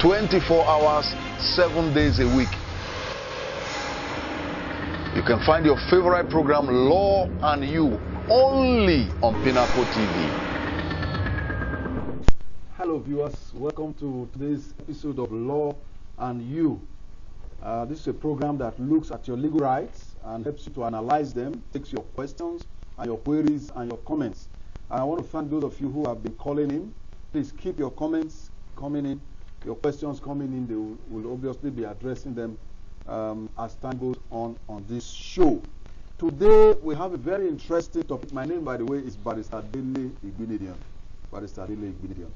24 hours, 7 days a week. You can find your favorite program, Law and You, only on Pinnacle TV. Hello viewers, welcome to today's episode of Law and You. This is a program that looks at your legal rights and helps you to analyze them, takes your questions and your queries and your comments. And I want to thank those of you who have been calling in. Please keep your comments coming in, your questions coming in. They will obviously be addressing them as time goes on this show. Today we have a very interesting topic. My name, by the way, is Barrister Dele Igbinedion. Barrister Dele Igbinedion.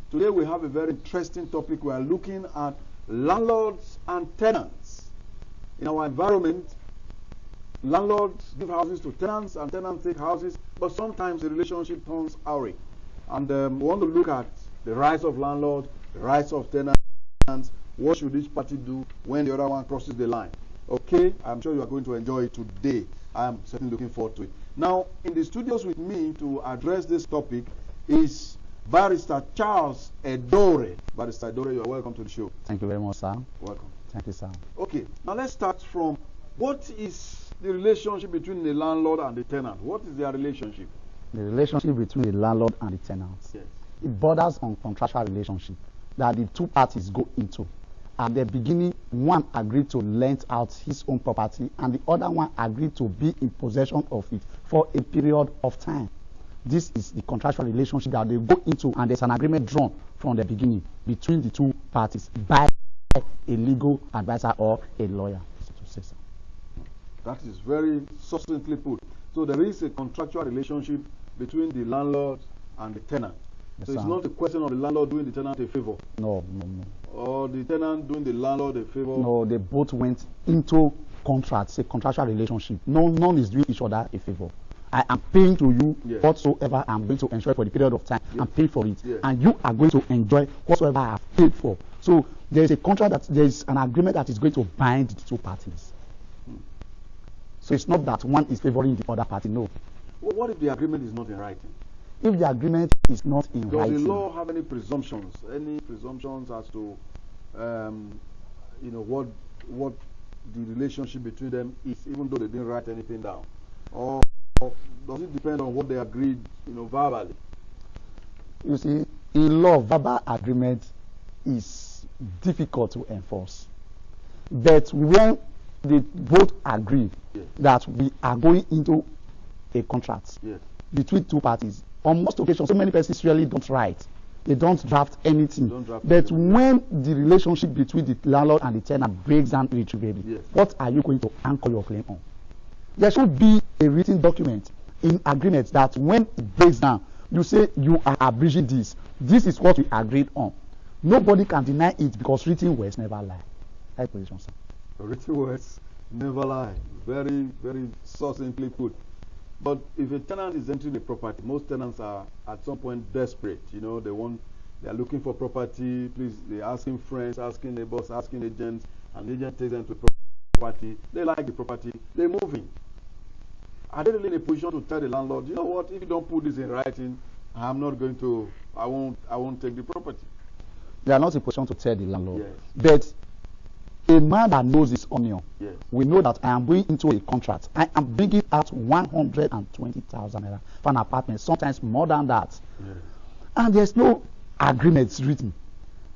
Today we have a very interesting topic. We are looking at landlords and tenants. In our environment, landlords give houses to tenants and tenants take houses, but sometimes the relationship turns awry. And we want to look at the rights of landlords, the rights of tenants. What should each party do when the other one crosses the line? Okay, I'm sure you are going to enjoy it today. I'm certainly looking forward to it. Now, in the studios with me to address this topic is Barrister Charles Edore. Barrister Edore, you are welcome to the show. Thank you very much, sir. Welcome. Thank you, sir. Okay, now let's start from what is the relationship between the landlord and the tenant? What is their relationship? The relationship between the landlord and the tenants. Yes. It borders on contractual relationship that the two parties go into. At the beginning, one agreed to lend out his own property and the other one agreed to be in possession of it for a period of time. This is the contractual relationship that they go into, and there's an agreement drawn from the beginning between the two parties by a legal advisor or a lawyer. That is very succinctly put. So there is a contractual relationship between the landlord and the tenant. Yes, so it's sir. not a question of the landlord doing the tenant a favor. No. Or the tenant doing the landlord a favor. No, they both went into contracts, a contractual relationship. None is doing each other a favor. I am paying to you whatsoever I'm going to enjoy for the period of time. I'm paying for it. And you are going to enjoy whatsoever I have paid for. So there is a contract, there is an agreement that is going to bind the two parties. So it's not that one is favoring the other party, no. Well, what if the agreement is not in writing? If the agreement is not in writing. Does the law have any presumptions? Any presumptions as to what the relationship between them is, even though they didn't write anything down? Or does it depend on what they agreed, verbally? You see, in law, verbal agreement is difficult to enforce. But when they both agree that we are going into a contract between two parties, on most occasions, so many persons really don't write. They don't draft anything. But when the relationship between the landlord and the tenant breaks down irretrievably, what are you going to anchor your claim on? There should be a written document in agreement that when it breaks down, you say you are abridging this. This is what we agreed on. Nobody can deny it because written words never lie. High position, sir. Written words never lie. Very, very succinctly put. But if a tenant is entering the property, most tenants are at some point desperate. They are looking for property. Please, they're asking friends, asking neighbors, asking agents, and the agent takes them to the property. They like the property. They move in. Are they really in a position to tell the landlord, you know what? If you don't put this in writing, I won't take the property. They are not in a position to tell the landlord. But a man that knows his onion, we know that I am going into a contract. I am bringing out 120,000 naira for an apartment, sometimes more than that. And there's no agreement written.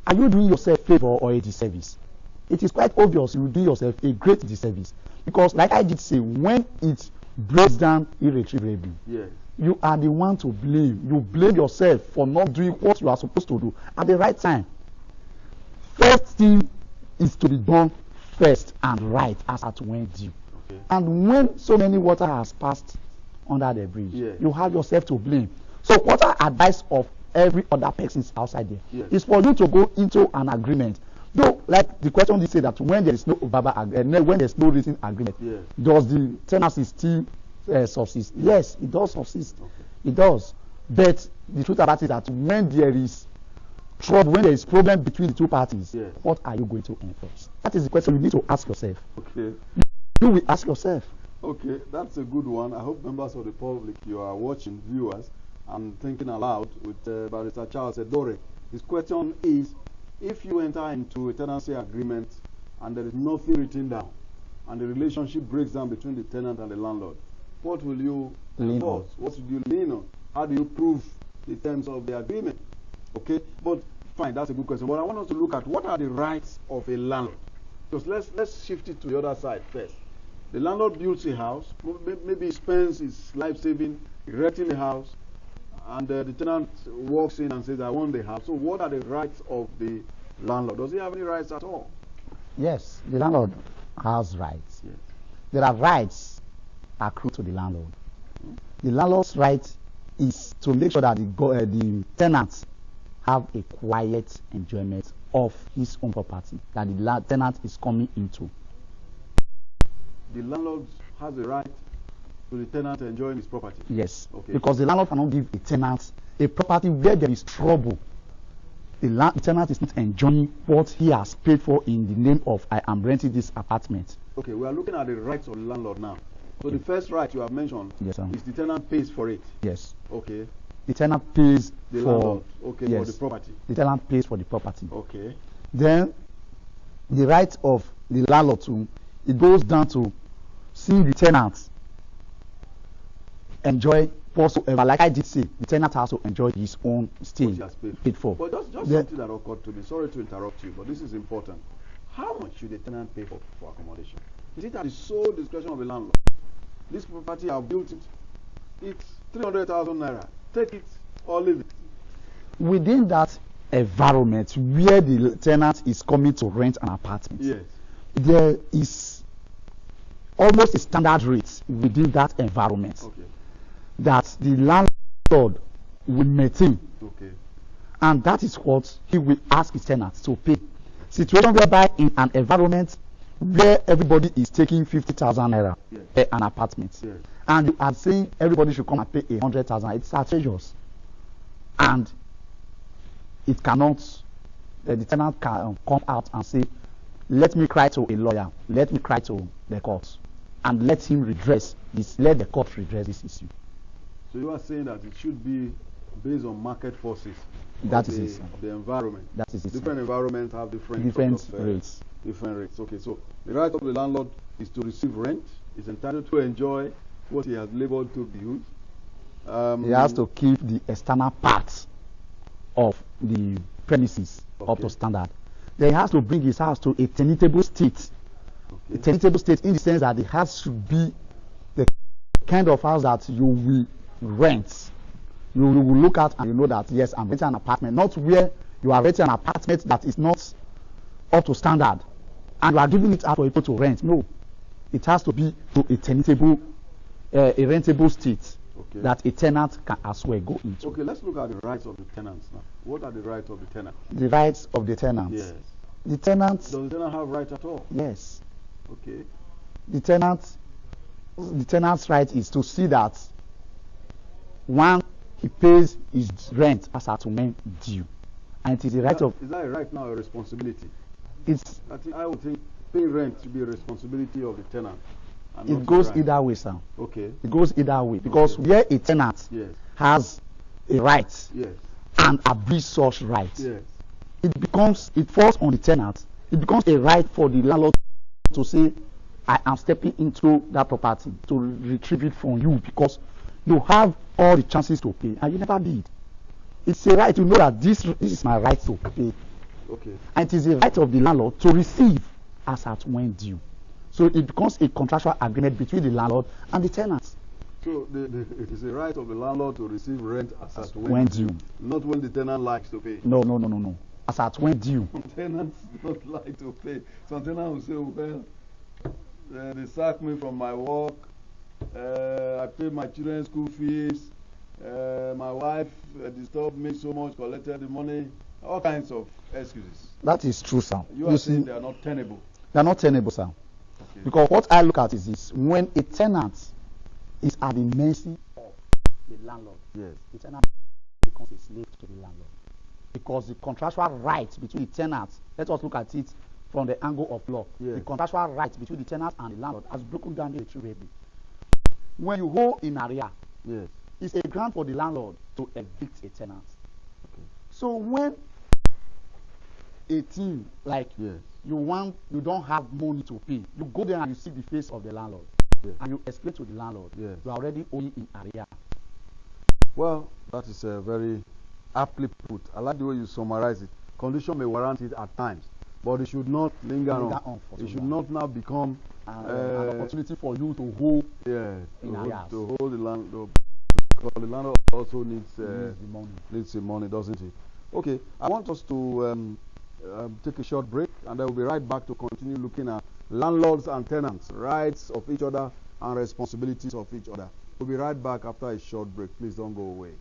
Are you doing yourself a favor or a disservice? It is quite obvious you do yourself a great disservice. Because like I did say, when it breaks down irretrievably, you are the one to blame. You blame yourself for not doing what you are supposed to do at the right time. First thing is to be done first and right as at when due. And when so many water has passed under the bridge, you have yourself to blame. So what I advise of every other person outside there is for you to go into an agreement. Though, like the question they say that when there is no verbal agreement, when there is no written agreement, does the tenancy still subsist? Yes, it does subsist. It does. But the truth about it is that when there is trouble, when there is problem between the two parties, what are you going to enforce? That is the question you need to ask yourself. You will ask yourself. Okay, that's a good one. I hope members of the public, you are watching, viewers, and thinking aloud with Barrister Charles Edore. His question is, If you enter into a tenancy agreement and there is nothing written down, and the relationship breaks down between the tenant and the landlord, what will you enforce? What will you lean on? How do you prove the terms of the agreement? Okay, but fine, that's a good question. But I want us to look at what are the rights of a landlord. Because let's shift it to the other side first. The landlord builds a house, maybe he spends his life saving erecting a house, and the tenant walks in and says, I want the house. So what are the rights of the landlord? Does he have any rights at all? Yes, the landlord has rights. Yes. There are rights accrued to the landlord. The landlord's right is to make sure that the tenants have a quiet enjoyment of his own property that the tenant is coming into. The landlord has a right to the tenant enjoying his property? Yes, okay. Because the landlord cannot give a tenant a property where there is trouble. The tenant is not enjoying what he has paid for in the name of I am renting this apartment. Okay, we are looking at the rights of the landlord now. So the first right you have mentioned is the tenant pays for it. Yes. Okay. The tenant pays the for landlord. Okay, for the property. The tenant pays for the property. Okay. Then the right of the landlord to it goes down to seeing the tenant enjoy whatsoever. Like I did say, the tenant has to enjoy his own stay what he has paid for. But just something that occurred to me. Sorry to interrupt you, but this is important. How much should the tenant pay for accommodation? Is it at the sole discretion of the landlord? This property, I've built it. It's 300,000 naira. Take it or leave it. Within that environment where the tenant is coming to rent an apartment, yes, there is almost a standard rate within that environment that the landlord will maintain. Okay. And that is what he will ask his tenants to pay. Situation whereby in an environment where everybody is taking 50,000 naira per an apartment, and you are saying everybody should come and pay 100,000, it's outrageous. And it cannot, the tenant can come out and say, let me cry to a lawyer, let me cry to the court, and let him redress this, let the court redress this issue. So you are saying that it should be based on market forces. That is the environment. That is it. Different environments have different rates. Different rates. Okay, so the right of the landlord is to receive rent. He's entitled to enjoy what he has labored to build. He has to keep the external parts of the premises up to standard. Then he has to bring his house to a tenantable state. A tenantable state in the sense that the house should be the kind of house that you will rent. You will look at and you know that, yes, I'm renting an apartment, not where you are renting an apartment that is not up to standard and you are giving it out for people to rent. No, it has to be to a tenantable, a rentable state that a tenant can as well go into. Okay, let's look at the rights of the tenants now. What are the rights of the tenant? The rights of the tenant. Yes. The tenant. Does the tenant have rights at all? Yes. Okay. The tenant's right is to see that one, he pays his rent as at when due, and it is a right of. Is that a right now, a responsibility? It's. I would think paying rent should be a responsibility of the tenant. It goes either way, sir. Okay. It goes either way because where a tenant has a right and abuse such right, it falls on the tenant. It becomes a right for the landlord to say, I am stepping into that property to retrieve it from you because you have all the chances to pay and you never did. It's a right to know that this is my right to pay. Okay. And it is a right of the landlord to receive as at when due. So it becomes a contractual agreement between the landlord and the tenant. So it is a right of the landlord to receive rent as at when due. Not when the tenant likes to pay. No. As at when due. Some tenants don't like to pay. Some tenants will say, well, they sack me from my work. I pay my children's school fees. My wife disturbed me so much, collected the money. All kinds of excuses. That is true, sir. You are saying they are not tenable. They are not tenable, sir. Okay. Because what I look at is this: when a tenant is at the mercy of the landlord, the tenant becomes a slave to the landlord. Because the contractual rights between the tenants, let us look at it from the angle of law. The contractual rights between the tenant and the landlord has broken down irretrievably. When you hold in arrear, it's a grant for the landlord to evict a tenant. Okay. So when a thing like Yes. you don't have money to pay. You go there and you see the face of the landlord, Yes. and you explain to the landlord, Yes. you are already owing in arrears. Well, that is very aptly put. I like the way you summarize it. Condition may warrant it at times, but it should not linger on. For It should long. not now become An opportunity for you to hold in arrears. to hold the landlord. Because the landlord also needs the money. Needs the money, doesn't it? Okay, I want us to take a short break, and then we'll be right back to continue looking at landlords and tenants, rights of each other and responsibilities of each other. We'll be right back after a short break. Please don't go away.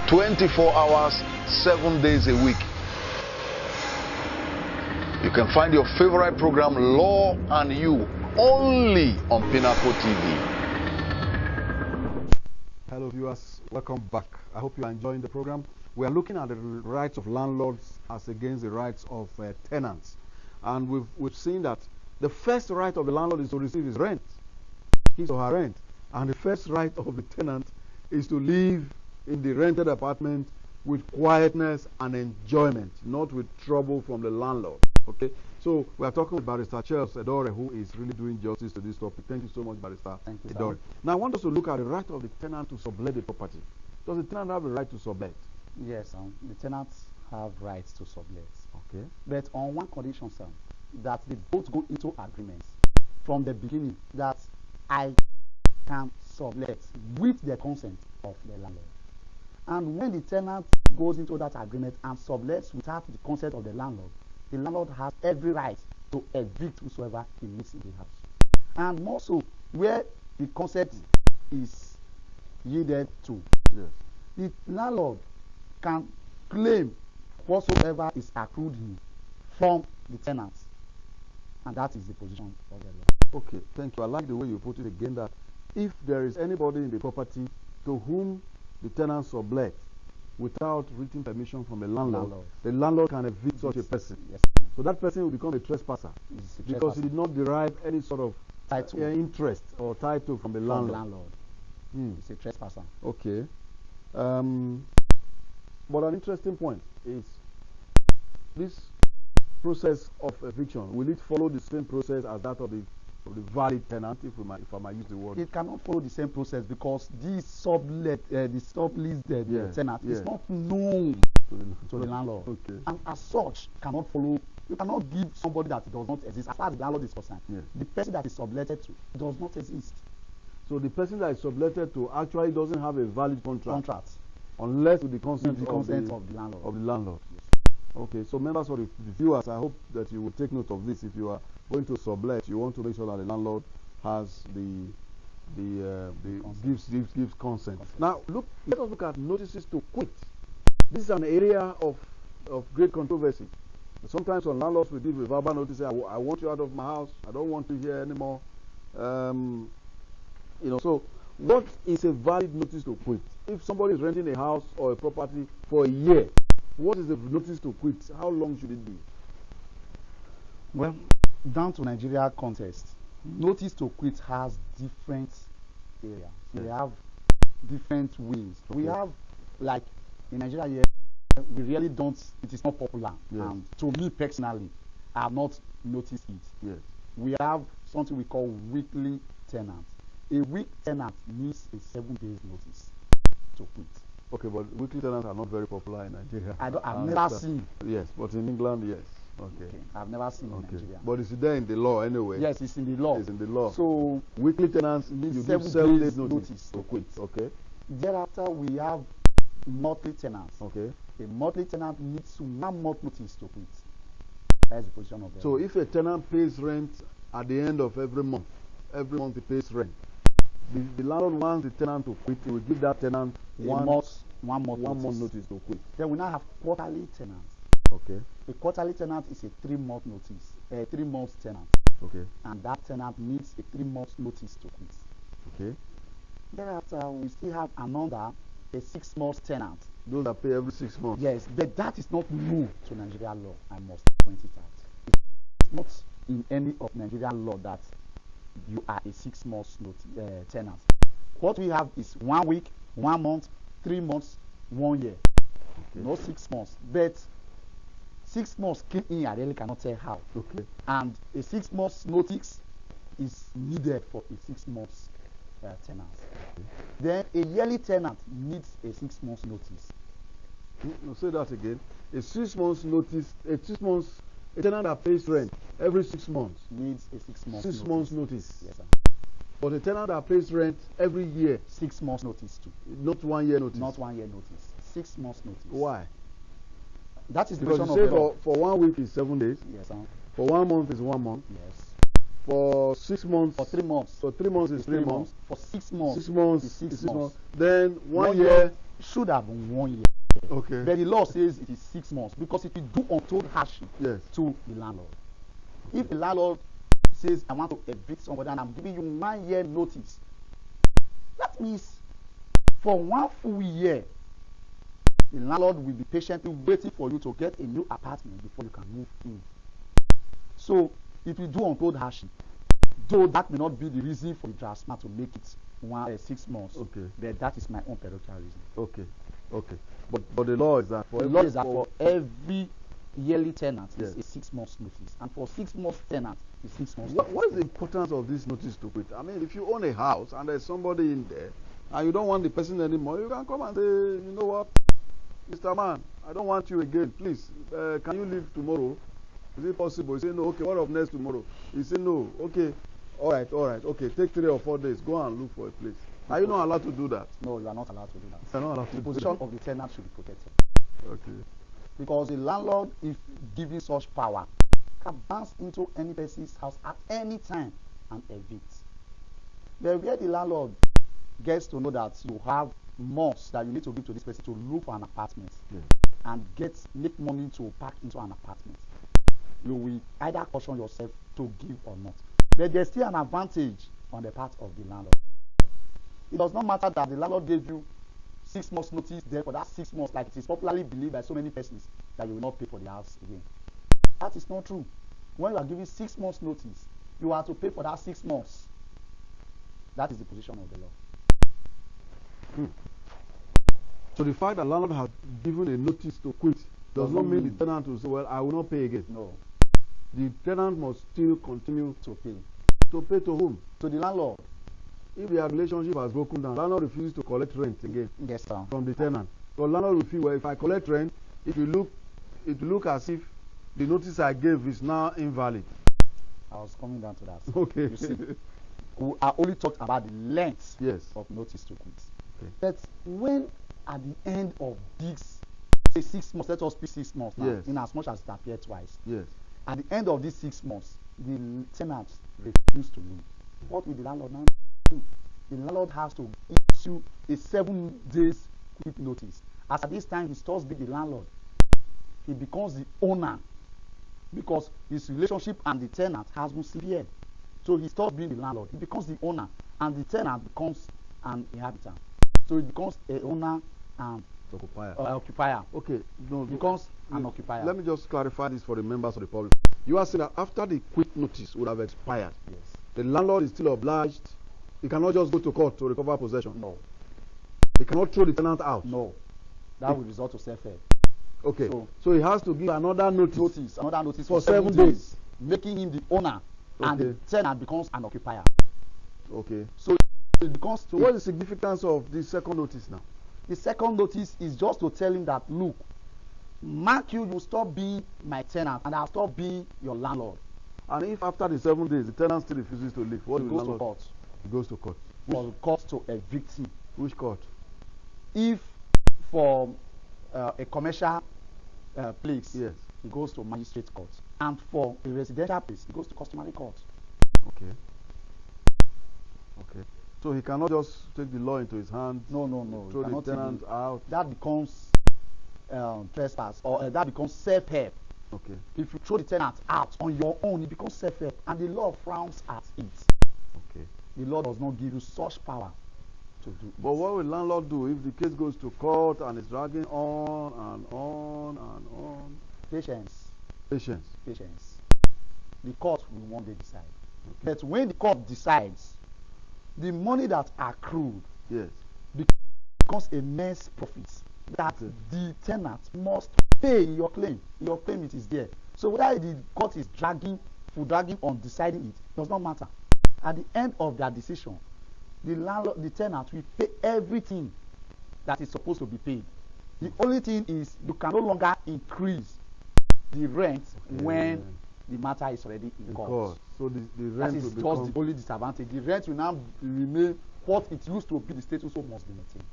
24 hours, 7 days a week. You can find your favorite program, Law and You, only on Pinnacle TV. Hello viewers, welcome back. I hope you are enjoying the program. We are looking at the rights of landlords as against the rights of tenants. And we've seen that the first right of the landlord is to receive his rent, his or her rent. And the first right of the tenant is to live in the rented apartment with quietness and enjoyment, not with trouble from the landlord. Okay, so we are talking with Barrister Charles Edore, who is really doing justice to this topic. Thank you so much, Barrister Edore. Now I want us to look at the right of the tenant to sublet the property. Does the tenant have a right to sublet? Yes, the tenants have rights to sublet. Okay. But on one condition, sir, that they both go into agreements from the beginning that I can sublet with the consent of the landlord. And when the tenant goes into that agreement and sublets without the consent of the landlord has every right to evict whosoever he meets in the house. And more so, where the consent is yielded to, yes, the landlord can claim whatsoever is accrued him from the tenants. And that is the position of the law. Okay, thank you. I like the way you put it again, that if there is anybody in the property to whom the tenant sublet without written permission from the landlord, the landlord can evict such a person. Yes. So that person will become a trespasser because he did not derive any sort of title, interest or title from the landlord. It's a trespasser. Okay. But an interesting point is this process of eviction. Will it follow the same process as that of the valid tenant, if I might use the word? It cannot follow the same process because the subleased tenant is not known to the landlord. Okay. And as such, cannot follow. You cannot give somebody that does not exist. As far as the landlord is concerned, the person that is subletted to does not exist. So the person that is subletted to actually doesn't have a valid contract. Unless with the consent, of the landlord. Yes. Okay, so members of the viewers, I hope that you will take note of this. If you are going to sublet, you want to make sure that the landlord has gives consent. Now, let us look at notices to quit. This is an area of great controversy. Sometimes some landlords will give a verbal notice, I want you out of my house, I don't want you here anymore. So what is a valid notice to quit? If somebody is renting a house or a property for a year, what is the notice to quit? How long should it be? Well, down to Nigeria context, notice to quit has different areas. They have different ways. Okay. We have, like in Nigeria here, we really don't, it is not popular. Yes. And to me personally, I have not noticed it. Yes. We have something we call weekly tenant. A week tenant needs a 7 days notice to quit. Okay, but weekly tenants are not very popular in Nigeria. I've never seen. Yes, but in England, yes. Okay. I've never seen in Nigeria. But it's there in the law anyway. Yes, it's in the law. It's in the law. So weekly tenants need 7 days notice to quit. Okay. Thereafter, we have monthly tenants. Okay. A monthly tenant needs 1 month notice to quit. That's the position of the So if a tenant pays rent at the end of every month he pays rent, the landlord wants the tenant to quit, he will give that tenant one month notice to quit. Then we now have quarterly tenants. Okay. A quarterly tenant is a 3-month notice, a 3 months tenant. Okay. And that tenant needs a 3 months notice to quit. Okay. Thereafter, we still have another, a 6 months tenant. Those that pay every 6 months. Yes, but that is not new to Nigerian law. I must point it out. It's not in any of Nigerian law that you are a 6 months tenant. What we have is 1 week, 1 month, 3 months, 1 year. Okay. No 6 months. But 6 months came in, I really cannot tell how. Okay. And a 6 months notice is needed for a 6 months tenant. Okay. Then a yearly tenant needs a 6 months notice. No, say that again. A 6 months notice, a tenant that pays rent every 6 months Needs a 6 months 6 months notice. Yes, sir. But a tenant that pays rent every year, 6 months notice too. not 1 year notice. Not 1 year notice. 6 months notice. Why? That is the Because question you of say the law. for 1 week is 7 days. Yes, sir. For 1 month is 1 month. Yes. For 6 months. For 3 months. For 3 months is 3 months. For 6 months. 6 months is is 6 6 months. months. Then 1 1 year. should have been 1 year. Okay. But the law says it is 6 months because it will do untold hardship Yes. to the landlord. If the landlord says, I want to evict somebody and I'm giving you 1 year notice, that means for 1 full year, the landlord will be patiently waiting for you to get a new apartment before you can move in. So it will do untold hardship. Though that may not be the reason for the draftsman to make it 6 months. Okay. But that is my own parental reason. Okay. Okay. But the law is that for The law is that for every yearly tenant Yes. is a 6 months notice, and for 6 months tenant is 6 months. What is the importance of this notice to quit? I mean, if you own a house and there's somebody in there and you don't want the person anymore, you can come and say, you know what, Mr. Man, I don't want you again. Please, can you leave tomorrow? Is it possible? You say no. Okay, what of next tomorrow? You say no. Okay, all right. Okay, take 3 or 4 days. Go and look for a place. Are you not allowed to do that? No, you are not allowed to do that. You're not allowed to The do position that. of the tenant should be protected. Okay. Because the landlord, if given such power, can bounce into any person's house at any time and evict. But where the landlord gets to know that you have months that you need to give to this person to look for an apartment and make money to pack into an apartment, you will either caution yourself to give or not. But there's still an advantage on the part of the landlord. It does not matter that the landlord gave you 6 months notice there for that 6 months, like it is popularly believed by so many persons, that you will not pay for the house again. That is not true. When you are giving 6 months notice, you are to pay for that 6 months. That is the position of the law. So the fact that landlord has given a notice to quit does not mean the tenant will say, well, I will not pay again. No. The tenant must still continue To pay. to pay to whom? To the landlord. If their relationship has broken down, landlord refuses to collect rent again Yes, sir. from the tenant. So landlord will feel, well, if I collect rent, it will look as if the notice I gave is now invalid. I was coming down to that. Okay. You see, we are only talked about the length Yes. of notice to quit. Okay. But when at the end of this, say 6 months, let us speak 6 months now, Yes. in as much as it appeared twice. Yes. At the end of these 6 months, the tenant refused to leave. What will the landlord now do? The landlord has to issue a 7 days quit notice. As at this time, he stops being the landlord. He becomes the owner because his relationship and the tenant has been severed. So he stops being the landlord. He becomes the owner, and the tenant becomes an inhabitant. So he becomes a owner and occupier. Okay. No, Becomes an occupier. Let me just clarify this for the members of the public. You are saying that after the quit notice would have expired, Yes. the landlord is still obliged. He cannot just go to court to recover possession. No. He cannot throw the tenant out. No. That will result to self-help. Okay. So he has to give another notice. Another notice for 7 days, making him the owner, and Okay. the tenant becomes an occupier. Okay. So it becomes. So what is the significance of this second notice now? The second notice is just to tell him that, look, mark you stop being my tenant and I'll stop being your landlord. And if after the 7 days the tenant still refuses to leave, what He will goes the to landlord? court. He goes to court. For the court to evict him. Which court? If for a commercial place, Yes. he goes to magistrate court. And for a residential place, he goes to customary court. Okay. Okay. So he cannot just take the law into his hands. No. Throw the tenant out. That becomes trespass, or that becomes self-help. Okay. If you throw the tenant out on your own, it becomes self-help, and the law frowns at it. Okay. The law does not give you such power to do it. But what will landlord do if the case goes to court and it's dragging on and on and on? Patience. Patience. The court will one day decide. Okay. But when the court decides, the money that accrued Yes. becomes immense profit that the tenant must pay your claim. Your claim it is there. So whether the court is dragging on deciding it does not matter. At the end of their decision, the tenant will pay everything that is supposed to be paid. The only thing is you can no longer increase the rent when the matter is already in court. So the rent that is will just become... the only disadvantage. The rent will now remain what it used to be. The status quo must be maintained.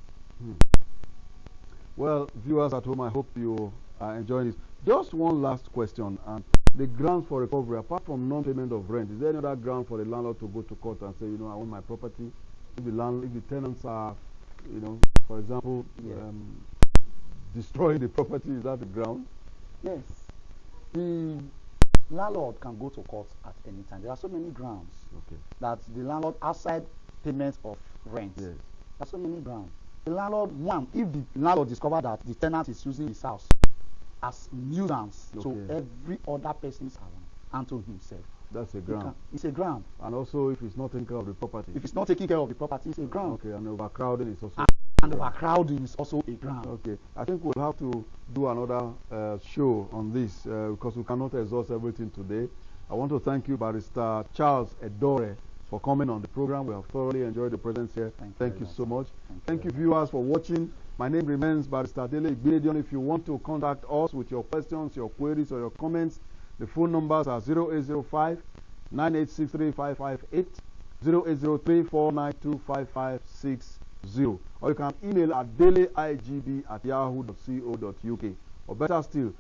Well, viewers at home, I hope you are enjoying this. Just one last question. And the grounds for recovery, apart from non-payment of rent, is there any other ground for the landlord to go to court and say, you know, I want my property? If the tenants are, you know, for example, destroying the property, is that the ground? Yes. The landlord can go to court at any time. There are so many grounds that the landlord, outside payment of rent, there are so many grounds. The landlord, if the landlord discovers that the tenant is using his house as nuisance to every other person's house and to himself, that's a ground. It's a ground. And also, if he's not taking care of the property. If he's not taking care of the property, it's a ground. Okay, and overcrowding is also. And overcrowding is also a ground. Okay, I think we'll have to do another show on this because we cannot exhaust everything today. I want to thank you, Barrister Charles Edore, for coming on the program. We have thoroughly enjoyed the presence here. Thank you so much. Thank you, viewers, for watching. My name remains Barrister Dele Igbinedion. If you want to contact us with your questions, your queries, or your comments, the phone numbers are 0805 9863 558, 0803 492 5560, or you can email at deleigb@yahoo.co.uk, or better still,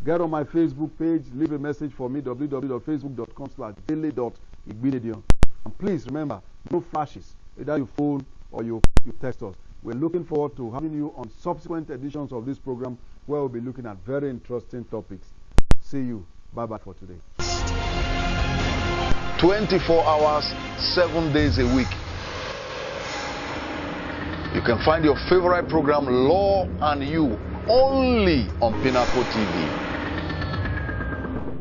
get on my Facebook page, leave a message for me, www.facebook.com/dele.igbinedion. And please remember, no flashes, either you phone or you text us. We're looking forward to having you on subsequent editions of this program, where we'll be looking at very interesting topics. See you. Bye-bye for today. 24 hours, 7 days a week. You can find your favorite program, Law and You, only on Pinnacle TV.